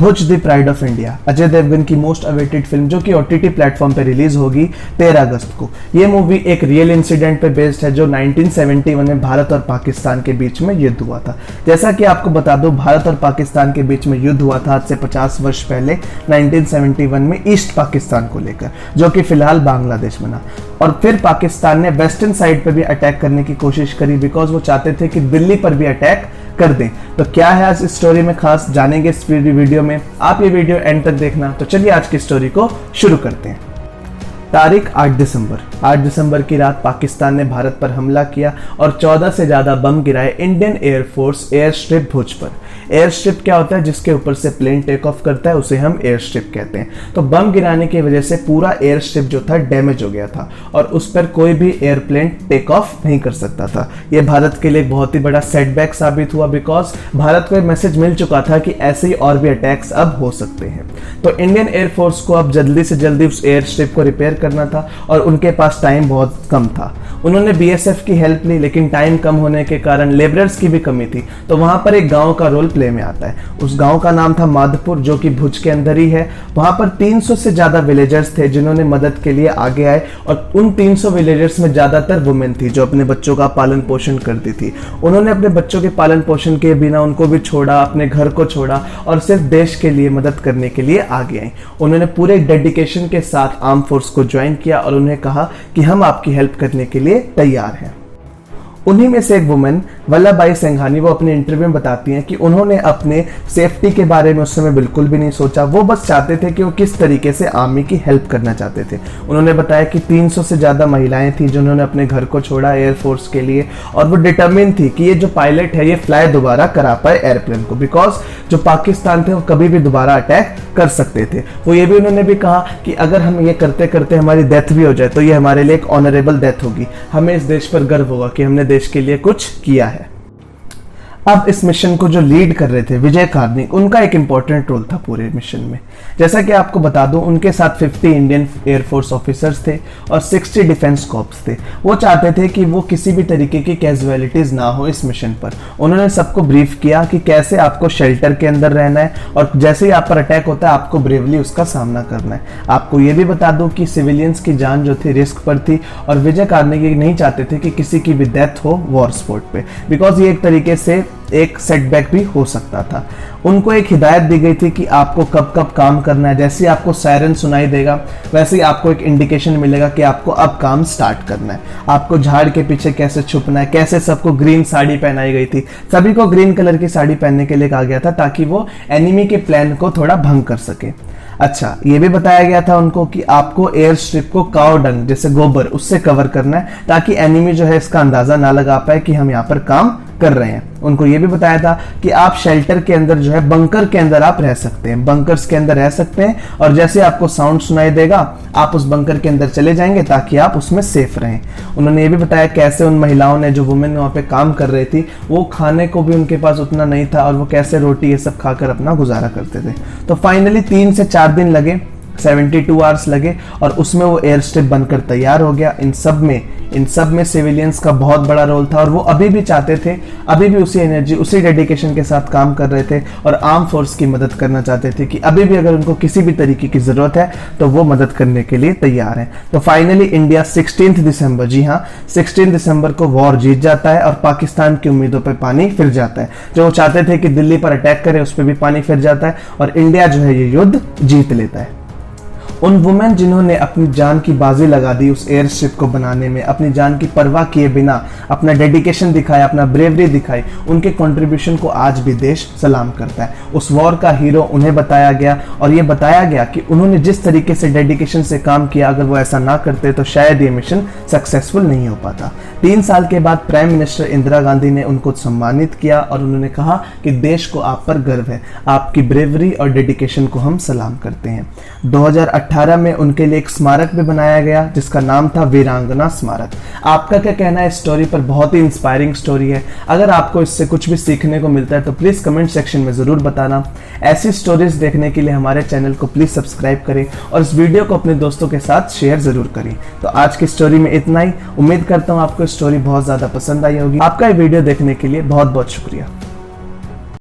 Bhuj the pride of India, Ajay Devgan की most awaited film जो कि ओटीटी प्लेटफॉर्म पे रिलीज होगी 13 अगस्त को। ये मूवी एक रियल इंसिडेंट पे बेस्ड है जो 1971 में भारत और पाकिस्तान के बीच में युद्ध हुआ था। जैसा कि आपको बता दूं, भारत और पाकिस्तान के बीच में युद्ध हुआ था आज से 50 वर्ष पहले 1971 में ईस्ट पाकिस्तान को लेकर, जो कि फिलहाल बांग्लादेश बना। और फिर पाकिस्तान ने वेस्टर्न साइड पे भी अटैक करने की कोशिश करी बिकॉज वो चाहते थे कि दिल्ली पर भी अटैक कर दें। तो क्या है आज इस स्टोरी में खास, जानेंगे इस वीडियो में। आप ये वीडियो एंड तक देखना। तो चलिए आज की स्टोरी को शुरू करते हैं। तारीख 8 दिसंबर की रात पाकिस्तान ने भारत पर हमला किया और 14 से ज्यादा बम गिराए इंडियन एयरफोर्स एयर स्ट्रिप भुज पर। एयर स्ट्रिप क्या होता है? जिसके ऊपर से प्लेन टेक ऑफ करता है उसे हम एयर स्ट्रिप कहते हैं। तो बम गिराने की वजह से पूरा एयर स्ट्रिप जो था डैमेज हो गया था और उस पर कोई भी एयरप्लेन टेक ऑफ नहीं कर सकता था। यह भारत के लिए बहुत ही बड़ा सेटबैक साबित हुआ बिकॉज भारत को एक मैसेज मिल चुका था कि ऐसे ही और भी अटैक्स अब हो सकते हैं। तो इंडियन एयरफोर्स को अब जल्दी से जल्दी उस एयर स्ट्रिप को रिपेयर करना था और उनके पास टाइम बहुत कम था। उन्होंने बीएसएफ की हेल्प ली, लेकिन टाइम कम होने के कारण लेबरर्स की भी कमी थी। तो वहां पर एक गांव का रोल प्ले में आता है। उस गांव का नाम था माधपुर, जो कि भुज के अंदर ही है। वहां पर 300 से ज्यादा विलेजर्स थे जिन्होंने मदद के लिए आगे आए और उन 300 विलेजर्स में ज्यादातर वुमेन थी जो अपने बच्चों का पालन पोषण करती थी। उन्होंने अपने बच्चों के पालन पोषण के बिना उनको भी छोड़ा, अपने घर को छोड़ा और सिर्फ देश के लिए मदद करने के लिए आगे आई। उन्होंने पूरे डेडिकेशन के साथ आर्म फोर्स को ज्वाइन किया और उन्हें कहा कि हम आपकी हेल्प करने के लिए तैयार हैं। उन्हीं में से एक वुमेन वल्लभ भाई सिंघानी, वो अपने इंटरव्यू में बताती हैं कि उन्होंने अपने सेफ्टी के बारे में उस समय बिल्कुल भी नहीं सोचा। वो बस चाहते थे कि वो किस तरीके से आर्मी की हेल्प करना चाहते थे। उन्होंने बताया कि 300 से ज्यादा महिलाएं थी जिन्होंने अपने घर को छोड़ा एयरफोर्स के लिए और वो डिटरमिन थी कि ये जो पायलट है ये फ्लाई दोबारा करा पाए एयरप्लेन को, बिकॉज जो पाकिस्तान थे वो कभी भी दोबारा अटैक कर सकते थे। वो ये भी उन्होंने भी कहा कि अगर हम ये करते करते हमारी डेथ भी हो जाए तो ये हमारे लिए एक ऑनरेबल डेथ होगी। हमें इस देश पर गर्व होगा कि हमने देश के लिए कुछ किया है। अब इस मिशन को जो लीड कर रहे थे विजय कार्निक, उनका एक इंपॉर्टेंट रोल था पूरे मिशन में। जैसा कि आपको बता दूं, उनके साथ 50 इंडियन एयरफोर्स ऑफिसर्स थे और 60 डिफेंस कॉर्प्स थे। वो चाहते थे कि वो किसी भी तरीके की कैजुअलिटीज ना हो इस मिशन पर। उन्होंने सबको ब्रीफ किया कि कैसे आपको शेल्टर के अंदर रहना है और जैसे ही आप पर अटैक होता है आपको ब्रेवली उसका सामना करना है। आपको ये भी बता दूं कि सिविलियंस की जान जो थी रिस्क पर थी और विजय कार्निक नहीं चाहते थे कि किसी की भी डेथ हो वॉर स्पॉट पे, बिकॉज ये एक तरीके से एक सेटबैक भी हो सकता था। उनको एक हिदायत दी गई थी कि आपको कब कब काम करना है। जैसे ही आपको सायरन सुनाई देगा वैसे ही आपको एक इंडिकेशन मिलेगा कि आपको अब काम स्टार्ट करना है। आपको झाड़ के पीछे कैसे छुपना है, कैसे सबको ग्रीन साड़ी पहनाई गई थी। सभी को ग्रीन कलर की साड़ी पहनने के लिए कहा गया था ताकि वो एनिमी के प्लान को थोड़ा भंग कर सके। अच्छा, ये भी बताया गया था उनको कि आपको एयर स्ट्रिप को काउ डंग जैसे गोबर उससे कवर करना है ताकि एनिमी जो है इसका अंदाजा ना लगा पाए कि हम यहाँ पर काम कर रहे हैं। उनको ये भी बताया था कि आप शेल्टर के अंदर जो है बंकर के अंदर आप रह सकते हैं, बंकर्स के अंदर रह सकते हैं और जैसे आपको साउंड सुनाई देगा आप उस बंकर के अंदर चले जाएंगे ताकि आप उसमें सेफ रहें। उन्होंने ये भी बताया कैसे उन महिलाओं ने, जो वुमेन वहां पे काम कर रही थी, वो खाने को भी उनके पास उतना नहीं था और वो कैसे रोटी ये सब खाकर अपना गुजारा करते थे। तो फाइनली 3 से 4 दिन लगे, 72 आवर्स लगे और उसमें वो एयर स्ट्रिप बनकर तैयार हो गया। इन सब में सिविलियंस का बहुत बड़ा रोल था और वो अभी भी चाहते थे, अभी भी उसी एनर्जी उसी डेडिकेशन के साथ काम कर रहे थे और आर्म फोर्स की मदद करना चाहते थे कि अभी भी अगर उनको किसी भी तरीके की जरूरत है तो वो मदद करने के लिए तैयार है। तो फाइनली इंडिया 16 दिसंबर, जी हाँ 16 दिसंबर को वॉर जीत जाता है और पाकिस्तान की उम्मीदों पर पानी फिर जाता है। जो वो चाहते थे कि दिल्ली पर अटैक करे उस पर भी पानी फिर जाता है और इंडिया जो है ये युद्ध जीत लेता है। उन वुमेन जिन्होंने अपनी जान की बाजी लगा दी उस एयर स्ट्रिप को बनाने में, अपनी जान की परवाह किए बिना अपना डेडिकेशन दिखाया, अपना ब्रेवरी दिखाई, उनके कंट्रीब्यूशन को आज भी देश सलाम करता है। उस वॉर का हीरो उन्हें बताया गया और ये बताया गया कि उन्होंने जिस तरीके से डेडिकेशन से काम किया, अगर वो ऐसा ना करते तो शायद ये मिशन सक्सेसफुल नहीं हो पाता। 3 साल के बाद प्राइम मिनिस्टर इंदिरा गांधी ने उनको सम्मानित किया और उन्होंने कहा कि देश को आप पर गर्व है, आपकी ब्रेवरी और डेडिकेशन को हम सलाम करते हैं। 2018 में उनके लिए एक स्मारक भी बनाया गया जिसका नाम था वीरांगना स्मारक। आपका क्या कहना है इस स्टोरी पर? बहुत ही इंस्पायरिंग स्टोरी है। अगर आपको इससे कुछ भी सीखने को मिलता है तो प्लीज कमेंट सेक्शन में जरूर बताना। ऐसी स्टोरीज देखने के लिए हमारे चैनल को प्लीज सब्सक्राइब करें और इस वीडियो को अपने दोस्तों के साथ शेयर जरूर करें। तो आज की स्टोरी में इतना ही। उम्मीद करता हूँ आपको स्टोरी बहुत ज्यादा पसंद आई होगी। आपका ये वीडियो देखने के लिए बहुत बहुत शुक्रिया।